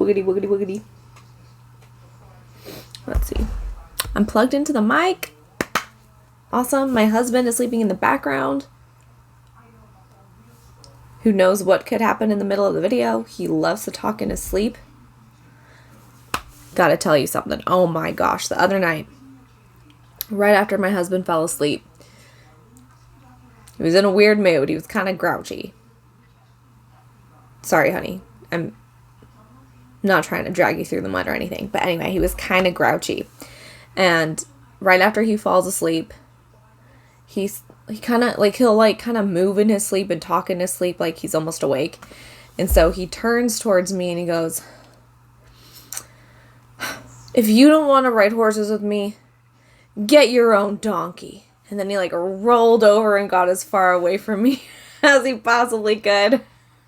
Wiggity, wiggity, wiggity. Let's see. I'm plugged into the mic. Awesome. My husband is sleeping in the background. Who knows what could happen in the middle of the video? He loves to talk in his sleep. Gotta tell you something. Oh my gosh. The other night, right after my husband fell asleep, he was in a weird mood. He was kind of grouchy. Sorry, honey. I'm not trying to drag you through the mud or anything. But anyway, he was kind of grouchy. And right after he falls asleep, he kind of, like, he'll, like, kind of move in his sleep and talk in his sleep like he's almost awake. And so he turns towards me and he goes, "If you don't want to ride horses with me, get your own donkey." And then he, like, rolled over and got as far away from me as he possibly could.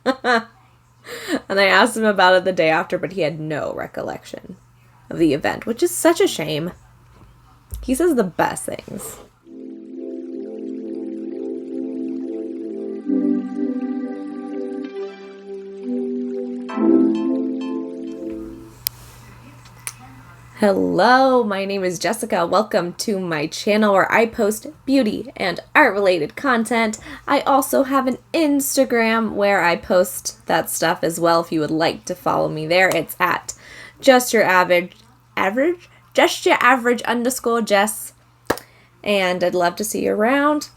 And I asked him about it the day after, but he had no recollection of the event, which is such a shame. He says the best things. Hello, my name is Jessica. Welcome to my channel where I post beauty and art-related content. I also have an Instagram where I post that stuff as well. If you would like to follow me there, it's at _Jess. And I'd love to see you around.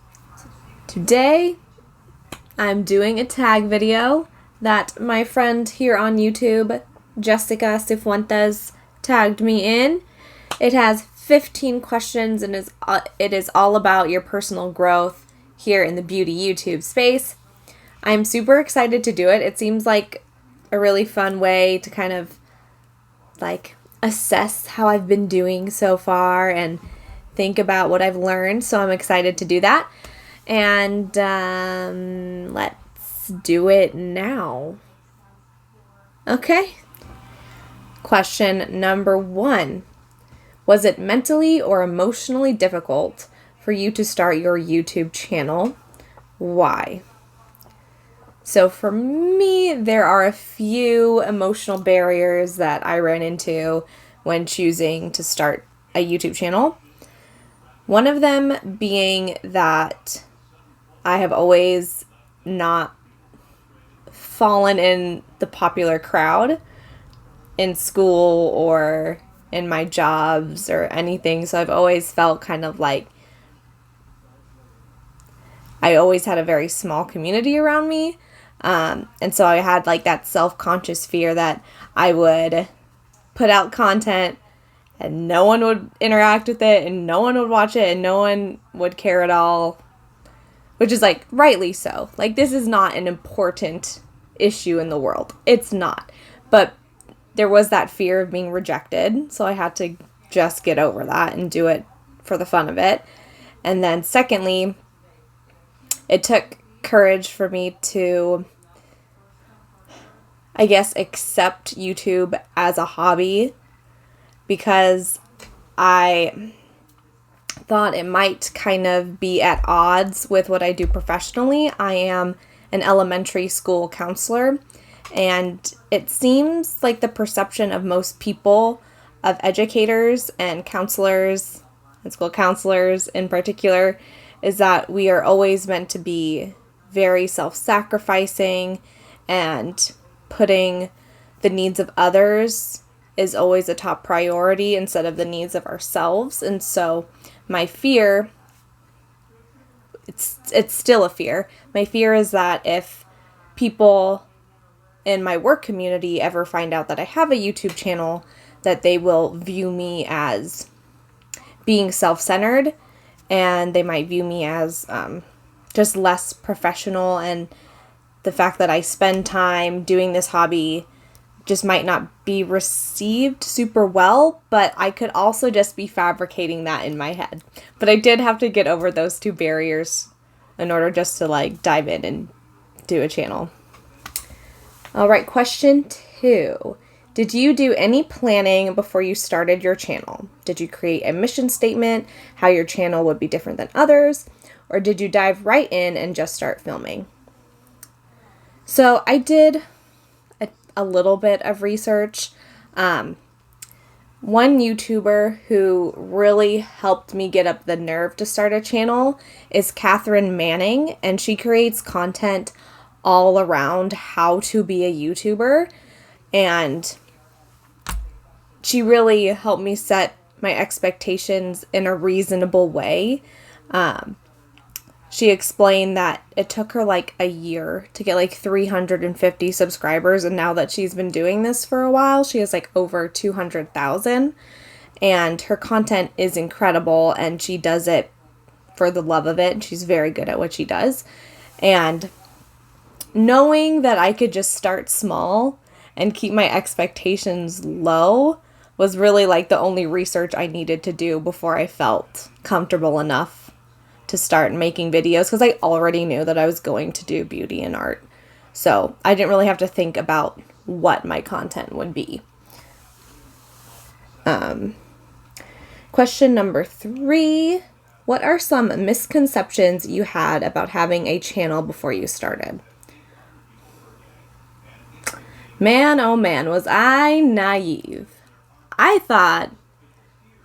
Today, I'm doing a tag video that my friend here on YouTube, Jessica Sifuentes, tagged me in. It has 15 questions and it is all about your personal growth here in the beauty YouTube space. I'm super excited to do it. It seems like a really fun way to kind of like assess how I've been doing so far and think about what I've learned. So I'm excited to do that. And let's do it now. Okay. Question number 1. Was it mentally or emotionally difficult for you to start your YouTube channel? Why? So for me, there are a few emotional barriers that I ran into when choosing to start a YouTube channel. One of them being that I have always not fallen in the popular crowd in school or in my jobs or anything. So I've always felt kind of like I always had a very small community around me. And so I had like that self-conscious fear that I would put out content and no one would interact with it and no one would watch it and no one would care at all, which is like rightly so. Like, this is not an important issue in the world. It's not. But there was that fear of being rejected, so I had to just get over that and do it for the fun of it. And then secondly, it took courage for me to, I guess, accept YouTube as a hobby, because I thought it might kind of be at odds with what I do professionally. I am an elementary school counselor, and it seems like the perception of most people, of educators and counselors, and school counselors in particular, is that we are always meant to be very self-sacrificing, and putting the needs of others is always a top priority instead of the needs of ourselves. And so my fear, it's still a fear. My fear is that if people in my work community ever find out that I have a YouTube channel, that they will view me as being self-centered, and they might view me as just less professional, and the fact that I spend time doing this hobby just might not be received super well. But I could also just be fabricating that in my head. But I did have to get over those two barriers in order just to like dive in and do a channel. All right, question 2. Did you do any planning before you started your channel? Did you create a mission statement, how your channel would be different than others? Or did you dive right in and just start filming? So I did a little bit of research. One YouTuber who really helped me get up the nerve to start a channel is Cathrin Manning, and she creates content all around how to be a YouTuber, and she really helped me set my expectations in a reasonable way. She explained that it took her like a year to get like 350 subscribers, and now that she's been doing this for a while, she has like over 200,000, and her content is incredible, and she does it for the love of it, and she's very good at what she does. And knowing that I could just start small and keep my expectations low was really like the only research I needed to do before I felt comfortable enough to start making videos, because I already knew that I was going to do beauty and art. So I didn't really have to think about what my content would be. Question number 3. What are some misconceptions you had about having a channel before you started? Man, oh man, was I naive. I thought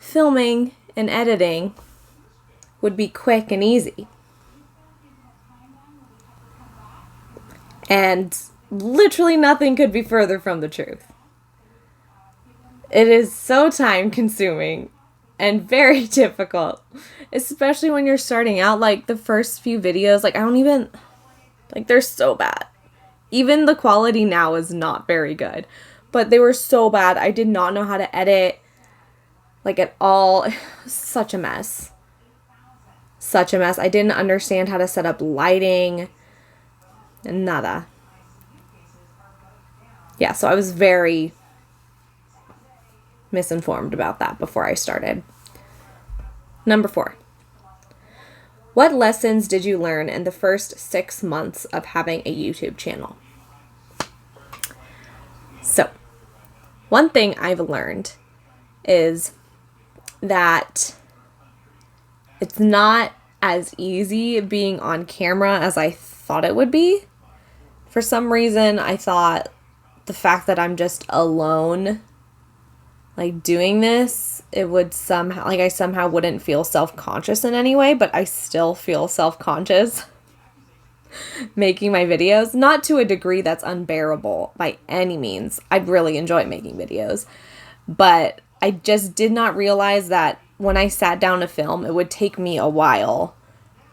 filming and editing would be quick and easy. And literally nothing could be further from the truth. It is so time consuming and very difficult, especially when you're starting out. Like the first few videos, they're so bad. Even the quality now is not very good, but they were so bad. I did not know how to edit, like at all. Such a mess. Such a mess. I didn't understand how to set up lighting. Nada. Yeah, so I was very misinformed about that before I started. Number 4. What lessons did you learn in the first 6 months of having a YouTube channel? So, one thing I've learned is that it's not as easy being on camera as I thought it would be. For some reason, I thought the fact that I'm just alone, like doing this, it would somehow, like I somehow wouldn't feel self-conscious in any way, but I still feel self-conscious making my videos. Not to a degree that's unbearable by any means. I really enjoy making videos, but I just did not realize that when I sat down to film, it would take me a while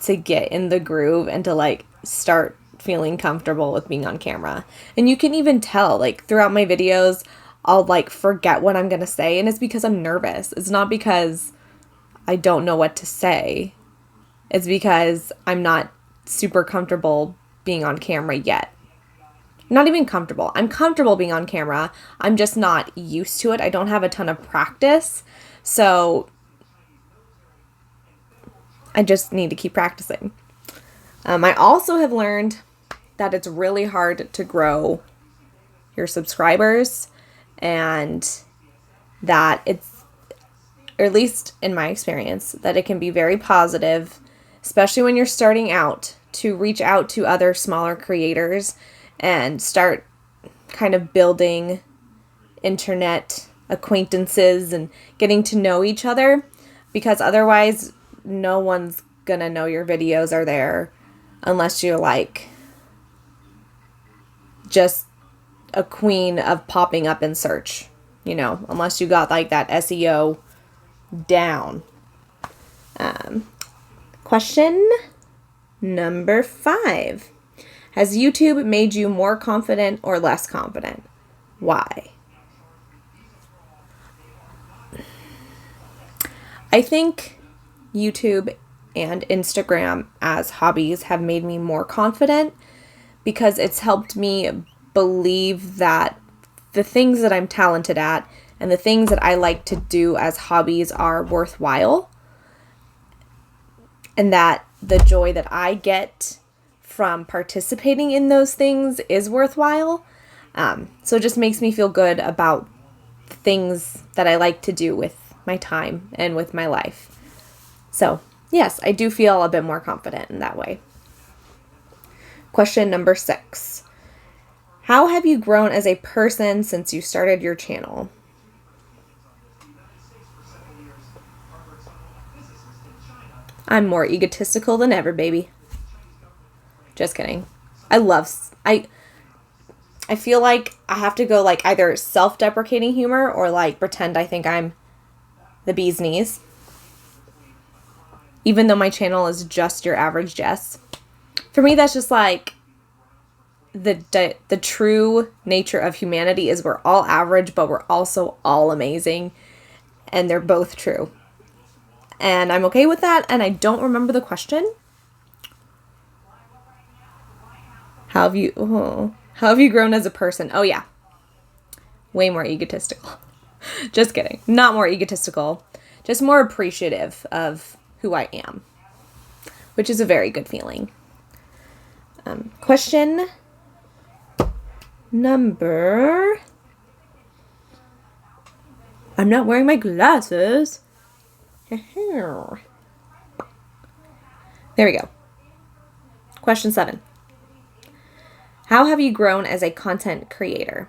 to get in the groove and to like start feeling comfortable with being on camera. And you can even tell, like throughout my videos, I'll like forget what I'm going to say, and it's because I'm nervous. It's not because I don't know what to say. It's because I'm not super comfortable being on camera yet. Not even comfortable. I'm comfortable being on camera. I'm just not used to it. I don't have a ton of practice. So I just need to keep practicing. I also have learned that it's really hard to grow your subscribers, and that it's, or at least in my experience, that it can be very positive, especially when you're starting out, to reach out to other smaller creators and start kind of building internet acquaintances and getting to know each other, because otherwise no one's gonna know your videos are there unless you're like just a queen of popping up in search, unless you got like that SEO down. Question number 5. Has YouTube made you more confident or less confident? Why? I think YouTube and Instagram as hobbies have made me more confident, because it's helped me believe that the things that I'm talented at and the things that I like to do as hobbies are worthwhile, and that the joy that I get from participating in those things is worthwhile. So it just makes me feel good about things that I like to do with my time and with my life. So yes, I do feel a bit more confident in that way. Question number 6. How have you grown as a person since you started your channel? I'm more egotistical than ever, baby. Just kidding. I feel like I have to go like either self-deprecating humor or like pretend I think I'm the bee's knees. Even though my channel is just your average Jess. For me, that's just like the true nature of humanity is we're all average, but we're also all amazing. And they're both true. And I'm okay with that. And I don't remember the question. How have you grown as a person? Oh, yeah. Way more egotistical. Just kidding. Not more egotistical. Just more appreciative of who I am. Which is a very good feeling. Question number... I'm not wearing my glasses. There we go. Question 7. How have you grown as a content creator?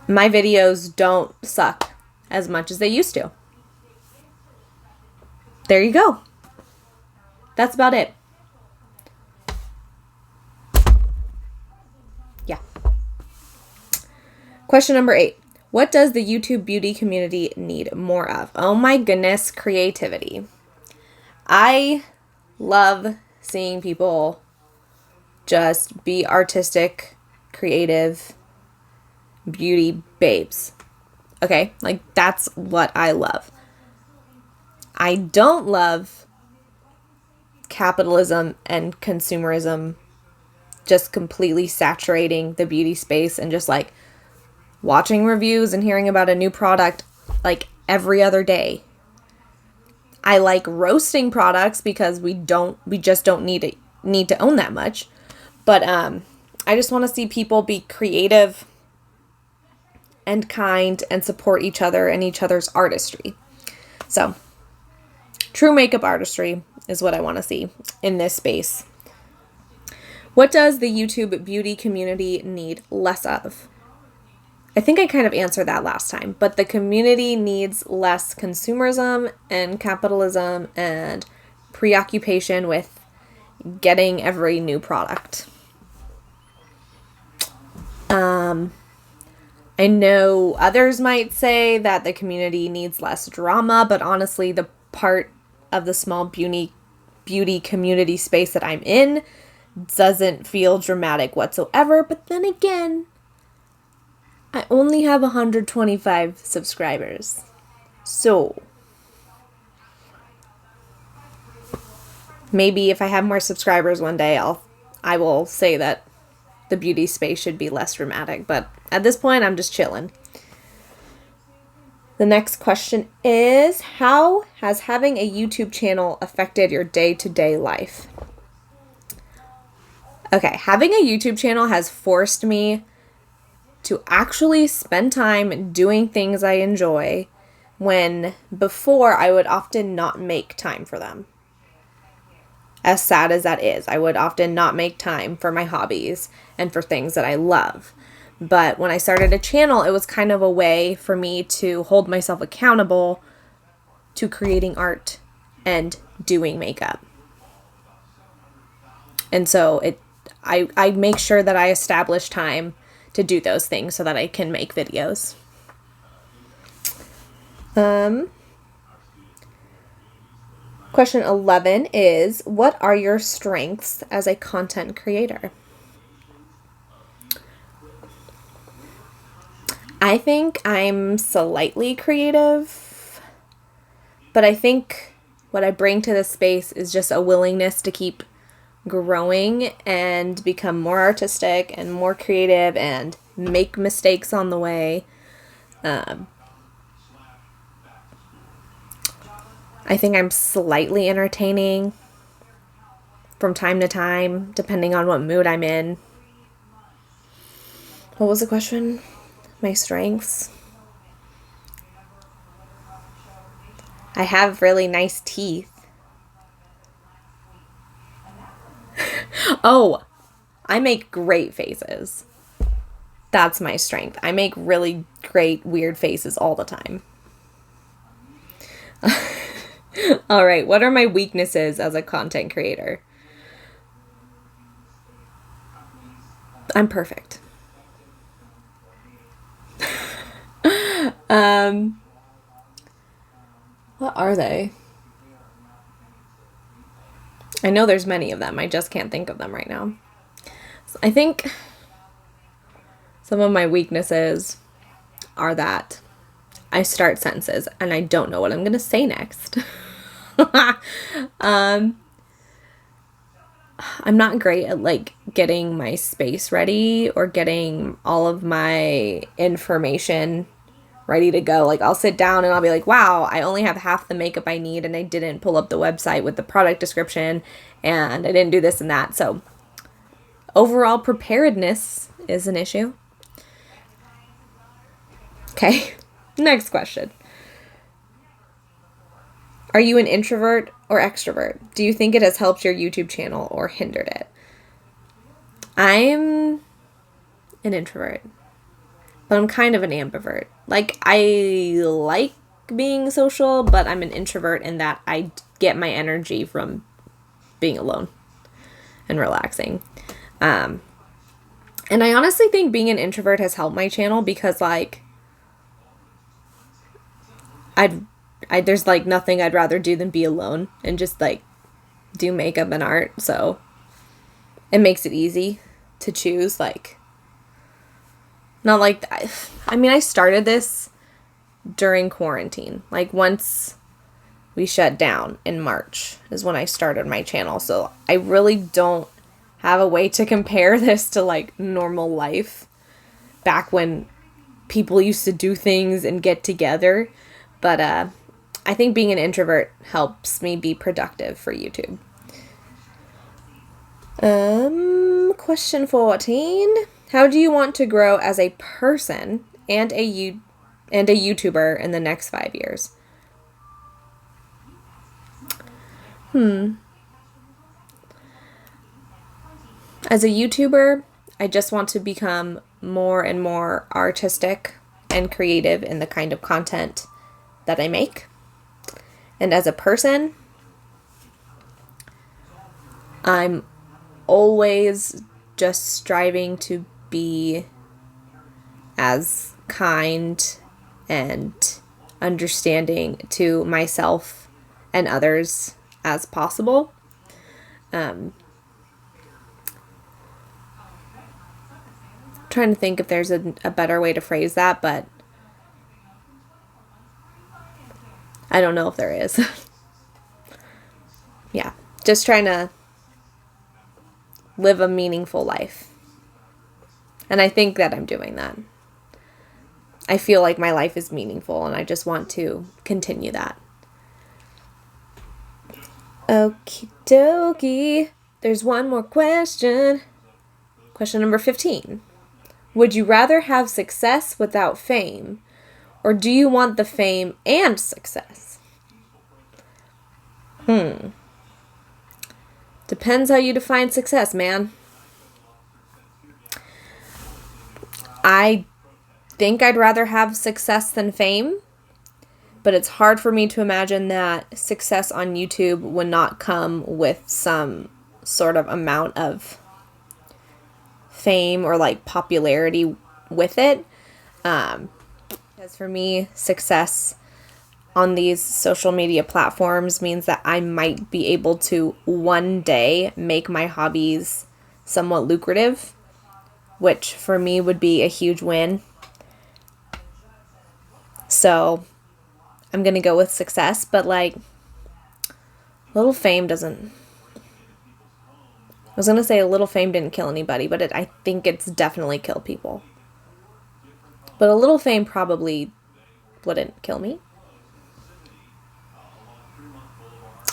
My videos don't suck as much as they used to. There you go. That's about it. Yeah. Question number 8. What does the YouTube beauty community need more of? Oh my goodness, creativity. I love seeing people just be artistic, creative, beauty babes. Okay? Like, that's what I love. I don't love capitalism and consumerism just completely saturating the beauty space and just like watching reviews and hearing about a new product like every other day. I like roasting products because we just don't need to own that much. But I just want to see people be creative and kind and support each other and each other's artistry. So, true makeup artistry is what I want to see in this space. What does the YouTube beauty community need less of? I think I kind of answered that last time, but the community needs less consumerism and capitalism and preoccupation with getting every new product. I know others might say that the community needs less drama, but honestly, the part of the small beauty community space that I'm in doesn't feel dramatic whatsoever. But then again, I only have 125 subscribers. So maybe if I have more subscribers one day, I will say that the beauty space should be less dramatic. But at this point, I'm just chilling. The next question is, how has having a YouTube channel affected your day-to-day life? Okay, having a YouTube channel has forced me to actually spend time doing things I enjoy when before I would often not make time for them. As sad as that is, I would often not make time for my hobbies and for things that I love. But when I started a channel, it was kind of a way for me to hold myself accountable to creating art and doing makeup. And so I make sure that I establish time to do those things so that I can make videos. Question 11 is, what are your strengths as a content creator? I think I'm slightly creative, but I think what I bring to this space is just a willingness to keep growing and become more artistic and more creative and make mistakes on the way. I think I'm slightly entertaining from time to time, depending on what mood I'm in. What was the question? My strengths? I have really nice teeth. Oh, I make great faces. That's my strength. I make really great, weird faces all the time. All right, what are my weaknesses as a content creator? I'm perfect. What are they? I know there's many of them. I just can't think of them right now. So I think some of my weaknesses are that I start sentences and I don't know what I'm going to say next. I'm not great at like getting my space ready or getting all of my information ready to go. Like I'll sit down and I'll be like, wow, I only have half the makeup I need and I didn't pull up the website with the product description and I didn't do this and that. So overall preparedness is an issue. Okay, next question. Are you an introvert or extrovert? Do you think it has helped your YouTube channel or hindered it? I'm an introvert, but I'm kind of an ambivert. Like, I like being social, but I'm an introvert in that I get my energy from being alone and relaxing. And I honestly think being an introvert has helped my channel because, like, there's like nothing I'd rather do than be alone and just like do makeup and art. So it makes it easy to choose. Like, not like, I mean, I started this during quarantine. Like once we shut down in March is when I started my channel. So I really don't have a way to compare this to like normal life back when people used to do things and get together. But I think being an introvert helps me be productive for YouTube. Question 14. How do you want to grow as a person and a YouTuber in the next 5 years? As a YouTuber, I just want to become more and more artistic and creative in the kind of content that I make. And as a person, I'm always just striving to be as kind and understanding to myself and others as possible. Trying to think if there's a better way to phrase that, but I don't know if there is. Yeah, just trying to live a meaningful life. And I think that I'm doing that. I feel like my life is meaningful and I just want to continue that. Okie dokie. There's one more question. Question number 15. Would you rather have success without fame, or do you want the fame and success? Depends how you define success, man. I think I'd rather have success than fame, but it's hard for me to imagine that success on YouTube would not come with some sort of amount of fame or like popularity with it. Because for me, success on these social media platforms means that I might be able to one day make my hobbies somewhat lucrative, which for me would be a huge win. So I'm going to go with success, but like little fame doesn't... I was going to say a little fame didn't kill anybody, but I think it's definitely killed people. But a little fame probably wouldn't kill me.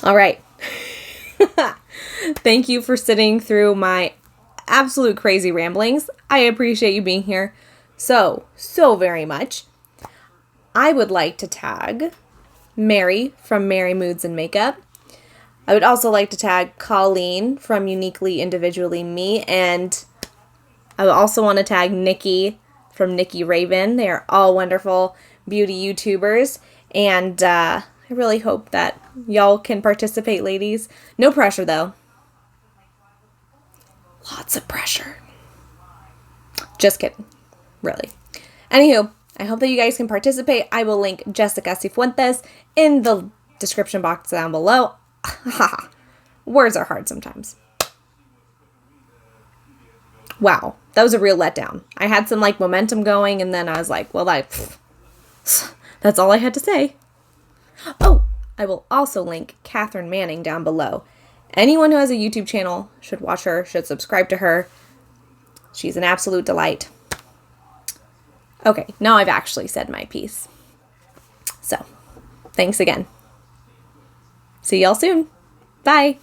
All right. Thank you for sitting through my absolute crazy ramblings. I appreciate you being here so very much. I would like to tag Mary from Mary Moods and Makeup. I would also like to tag Colleen from Uniquely Individually Me and I also want to tag Nikki from Nikki Raven. They are all wonderful beauty YouTubers. And I really hope that y'all can participate, ladies. No pressure, though. Lots of pressure. Just kidding. Really. Anywho, I hope that you guys can participate. I will link Jessica Sifuentes in the description box down below. Words are hard sometimes. Wow, that was a real letdown. I had some like momentum going, and then I was like, well, that's all I had to say. Oh, I will also link Cathrin Manning down below. Anyone who has a YouTube channel should watch her, should subscribe to her. She's an absolute delight. Okay, now I've actually said my piece. So, thanks again. See y'all soon. Bye.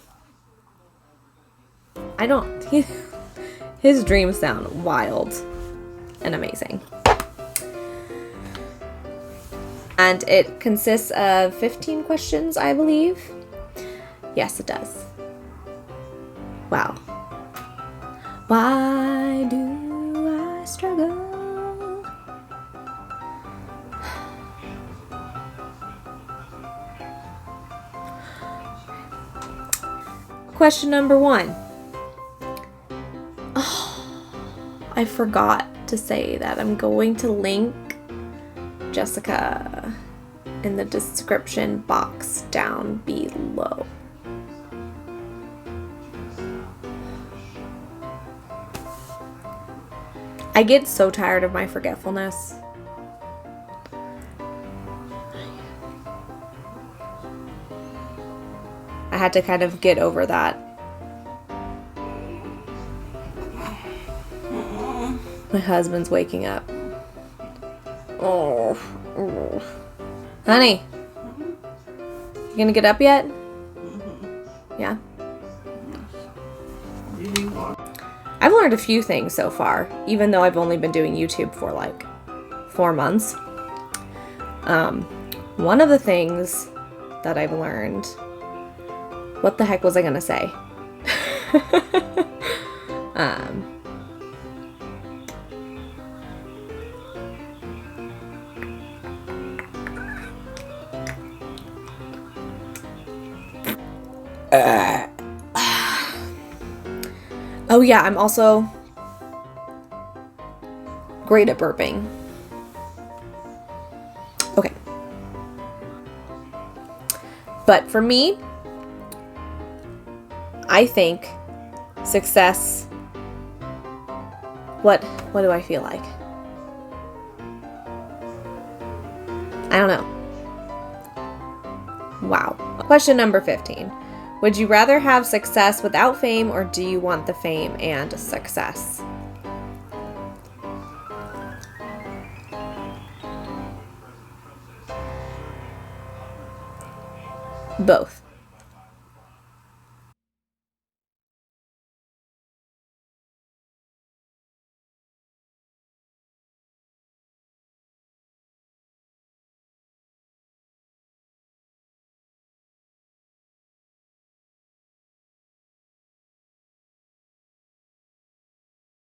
His dreams sound wild and amazing. And it consists of 15 questions, I believe. Yes, it does. Wow. Why do I struggle? Question number 1. I forgot to say that I'm going to link Jessica in the description box down below. I get so tired of my forgetfulness. I had to kind of get over that. My husband's waking up. Oh. Honey, you gonna get up yet? Yeah? I've learned a few things so far, even though I've only been doing YouTube for like 4 months. One of the things that I've learned, what the heck was I gonna say? Oh yeah, I'm also great at burping. Okay. But for me, I think success, what do I feel like? I don't know. Wow. Question number 15. Would you rather have success without fame, or do you want the fame and success? Both.